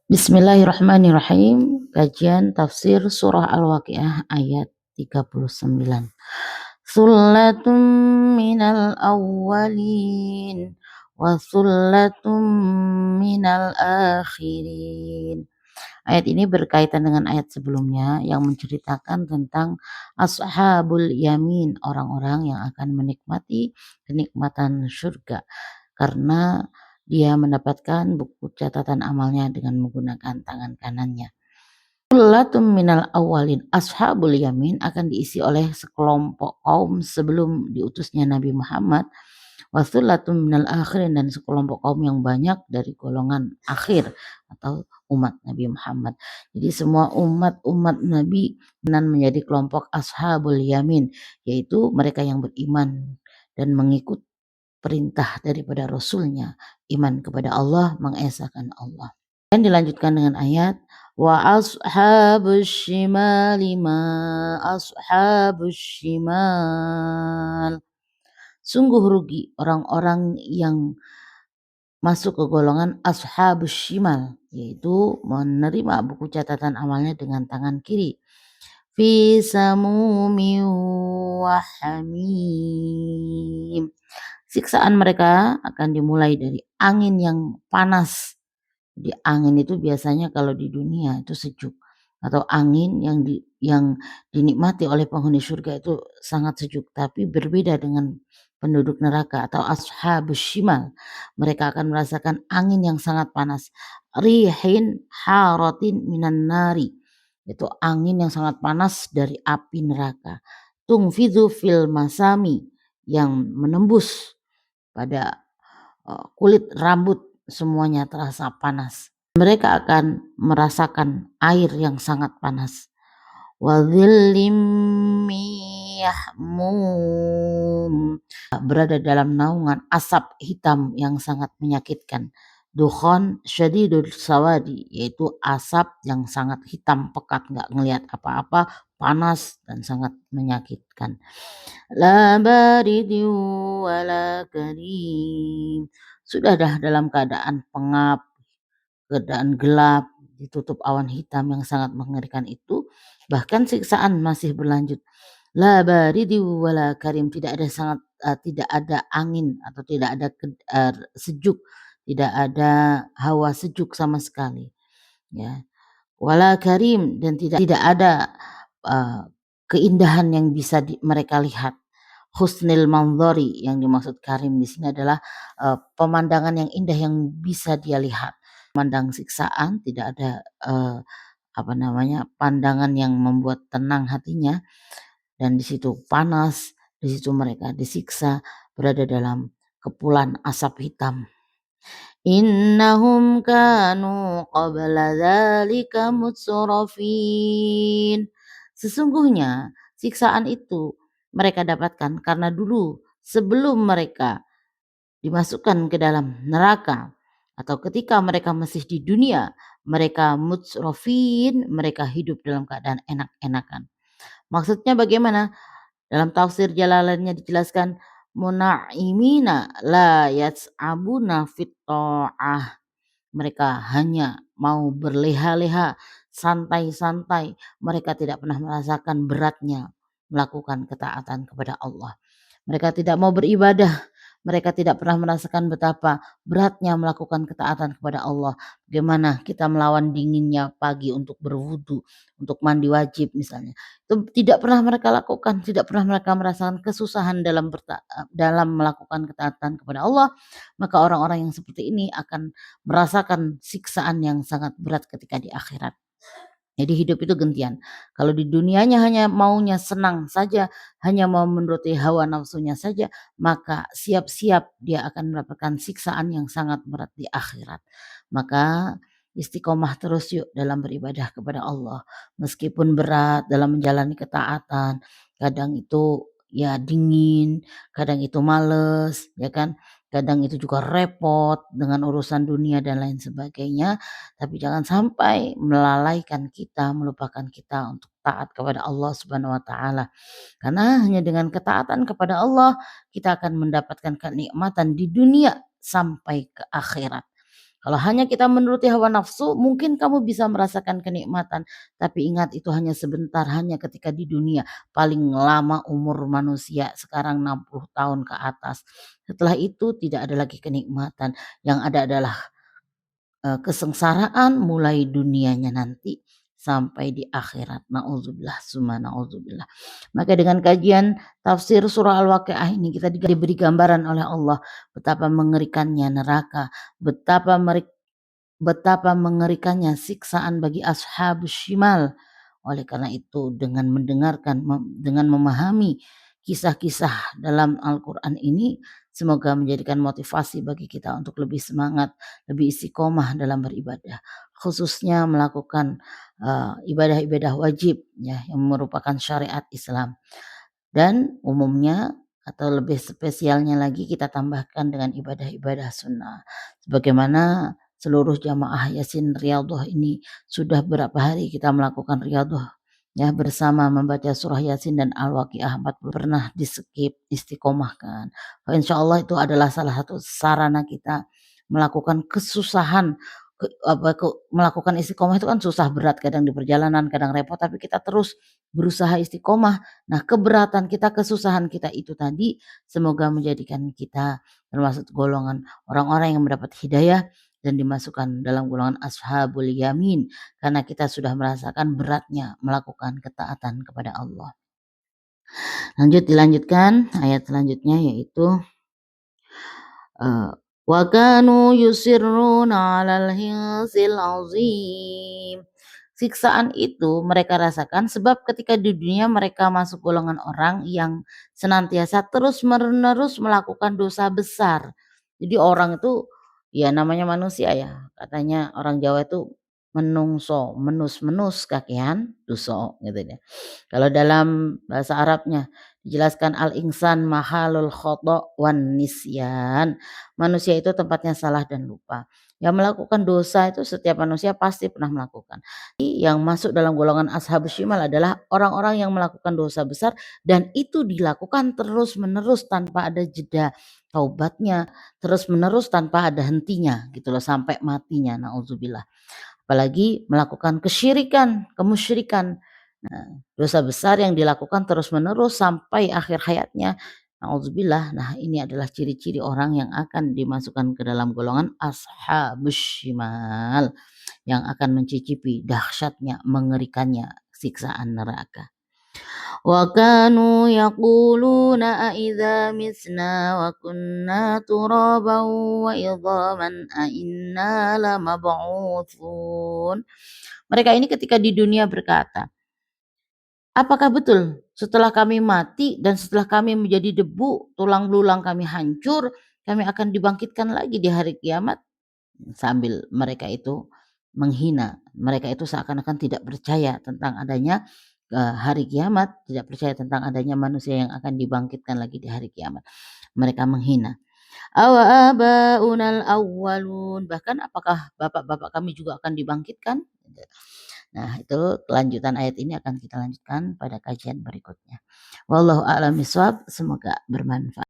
Bismillahirrahmanirrahim. Kajian tafsir surah Al-Waqiah ayat 39. Sullatun minal awwalin wa sullatun minal akhirin. Ayat ini berkaitan dengan ayat sebelumnya yang menceritakan tentang ashabul yamin, orang-orang yang akan menikmati kenikmatan surga karena dia mendapatkan buku catatan amalnya dengan menggunakan tangan kanannya. Sullatun minal awalin, ashabul yamin akan diisi oleh sekelompok kaum sebelum diutusnya Nabi Muhammad. Wasullatun minal akhirin, dan sekelompok kaum yang banyak dari golongan akhir atau umat Nabi Muhammad. Jadi semua umat Nabi dan menjadi kelompok ashabul yamin, yaitu mereka yang beriman dan mengikut perintah daripada Rasulnya, iman kepada Allah, mengesahkan Allah. Dan dilanjutkan dengan ayat wa ashabus shimali ma ashabus shimal. Sungguh rugi orang-orang yang masuk ke golongan ashabus shimal, yaitu menerima buku catatan amalnya dengan tangan kiri. Fi samumin wa hamim. Siksaan mereka akan dimulai dari angin yang panas. Di angin itu biasanya kalau di dunia itu sejuk, atau angin yang dinikmati oleh penghuni surga itu sangat sejuk, tapi berbeda dengan penduduk neraka atau ashabus shimal. Mereka akan merasakan angin yang sangat panas. Rihin haratin minan nari, itu angin yang sangat panas dari api neraka. Tungfidhu fil masami, yang menembus pada kulit rambut, semuanya terasa panas. Mereka akan merasakan air yang sangat panas. Wadhillim yahmum, berada dalam naungan asap hitam yang sangat menyakitkan. Dukhon syadidul sawadi, yaitu asap yang sangat hitam pekat, nggak ngelihat apa-apa, panas dan sangat menyakitkan. La baridin wala karim, sudah dah dalam keadaan pengap, keadaan gelap, ditutup awan hitam yang sangat mengerikan itu, bahkan siksaan masih berlanjut. La baridin wala karim, tidak ada angin atau tidak ada sejuk, tidak ada hawa sejuk sama sekali, ya. Wala karim, dan tidak ada keindahan yang bisa mereka lihat. Husnil manzori, yang dimaksud karim di sini adalah pemandangan yang indah yang bisa dia lihat. Memandang siksaan, tidak ada pandangan yang membuat tenang hatinya, dan di situ panas, di situ mereka disiksa, berada dalam kepulan asap hitam. Innahum kanu qabla dzalika mutsrafin. Sesungguhnya siksaan itu mereka dapatkan karena dulu sebelum mereka dimasukkan ke dalam neraka atau ketika mereka masih di dunia, mereka mutsrafin, mereka hidup dalam keadaan enak-enakan. Maksudnya bagaimana? Dalam tafsir Jalalainnya dijelaskan muna'imina la yas'abuna fit ta'ah. Mereka hanya mau berleha-leha, santai-santai. Mereka tidak pernah merasakan beratnya melakukan ketaatan kepada Allah. Mereka tidak mau beribadah. Mereka tidak pernah merasakan betapa beratnya melakukan ketaatan kepada Allah. Bagaimana kita melawan dinginnya pagi untuk berwudu, untuk mandi wajib misalnya. Itu tidak pernah mereka lakukan, tidak pernah mereka merasakan kesusahan dalam melakukan ketaatan kepada Allah. Maka orang-orang yang seperti ini akan merasakan siksaan yang sangat berat ketika di akhirat. Jadi hidup itu gantian. Kalau di dunianya hanya maunya senang saja, hanya mau menuruti hawa nafsunya saja, maka siap-siap dia akan mendapatkan siksaan yang sangat berat di akhirat. Maka istiqomah terus yuk dalam beribadah kepada Allah. Meskipun berat dalam menjalani ketaatan, kadang itu ya dingin, kadang itu males, ya kan? Kadang itu juga repot dengan urusan dunia dan lain sebagainya. Tapi jangan sampai melalaikan kita, melupakan kita untuk taat kepada Allah Subhanahu wa taala. Karena hanya dengan ketaatan kepada Allah kita akan mendapatkan kenikmatan di dunia sampai ke akhirat. Kalau hanya kita menuruti hawa nafsu, mungkin kamu bisa merasakan kenikmatan, tapi ingat itu hanya sebentar, hanya ketika di dunia. Paling lama umur manusia sekarang 60 tahun ke atas. Setelah itu tidak ada lagi kenikmatan, yang ada adalah kesengsaraan mulai dunianya nanti sampai di akhirat. Nauzubillah summa nauzubillah. Maka dengan kajian tafsir surah Al-Waqiah ini kita diberi gambaran oleh Allah betapa mengerikannya neraka, betapa mengerikannya siksaan bagi ashabus shimal. Oleh karena itu dengan mendengarkan dengan memahami kisah-kisah dalam Al-Qur'an ini semoga menjadikan motivasi bagi kita untuk lebih semangat, lebih istiqomah dalam beribadah, khususnya melakukan ibadah-ibadah wajib ya yang merupakan syariat Islam. Dan umumnya atau lebih spesialnya lagi kita tambahkan dengan ibadah-ibadah sunnah. Sebagaimana seluruh jamaah Yasin Riyadhah ini sudah berapa hari kita melakukan riyadhah ya bersama membaca surah Yasin dan Al-Waqiah 40 pernah di-skip, istiqomahkan. Insyaallah itu adalah salah satu sarana kita melakukan kesusahan melakukan istiqomah itu kan susah berat, kadang di perjalanan, kadang repot, tapi kita terus berusaha istiqomah. Nah, keberatan kita, kesusahan kita itu tadi semoga menjadikan kita termasuk golongan orang-orang yang mendapat hidayah dan dimasukkan dalam golongan ashabul yamin karena kita sudah merasakan beratnya melakukan ketaatan kepada Allah. Dilanjutkan ayat selanjutnya yaitu wa kanu yusirruna 'alal hinsil azim. Siksaan itu mereka rasakan sebab ketika di dunia mereka masuk golongan orang yang senantiasa terus-menerus melakukan dosa besar. Jadi orang itu ya namanya manusia ya, katanya orang Jawa itu menungso, menus-menus kakean dosa gitu ya. Kalau dalam bahasa Arabnya dijelaskan al-insan mahalul khata' wan nisyan. Manusia itu tempatnya salah dan lupa. Yang melakukan dosa itu setiap manusia pasti pernah melakukan. Yang masuk dalam golongan ashabus syimal adalah orang-orang yang melakukan dosa besar dan itu dilakukan terus-menerus tanpa ada jeda taubatnya, terus-menerus tanpa ada hentinya gitu loh sampai matinya naudzubillah. Apalagi melakukan kesyirikan, kemusyrikan. Nah, dosa besar yang dilakukan terus-menerus sampai akhir hayatnya. Nauzubillah. Nah, ini adalah ciri-ciri orang yang akan dimasukkan ke dalam golongan ashabus syimal yang akan mencicipi dahsyatnya, mengerikannya siksaan neraka. Wa kanu yaquluna a idza misna wa kunna turaban wa idhaman a inna lamab'utsun. Mereka ini ketika di dunia berkata, apakah betul setelah kami mati dan setelah kami menjadi debu, tulang belulang kami hancur, kami akan dibangkitkan lagi di hari kiamat? Sambil mereka itu menghina, mereka itu seakan-akan tidak percaya tentang adanya hari kiamat, tidak percaya tentang adanya manusia yang akan dibangkitkan lagi di hari kiamat. Mereka menghina. Awa abaunal awwalun, bahkan apakah bapak-bapak kami juga akan dibangkitkan? Nah, itu kelanjutan ayat ini akan kita lanjutkan pada kajian berikutnya. Wallahu a'lam bishawab, semoga bermanfaat.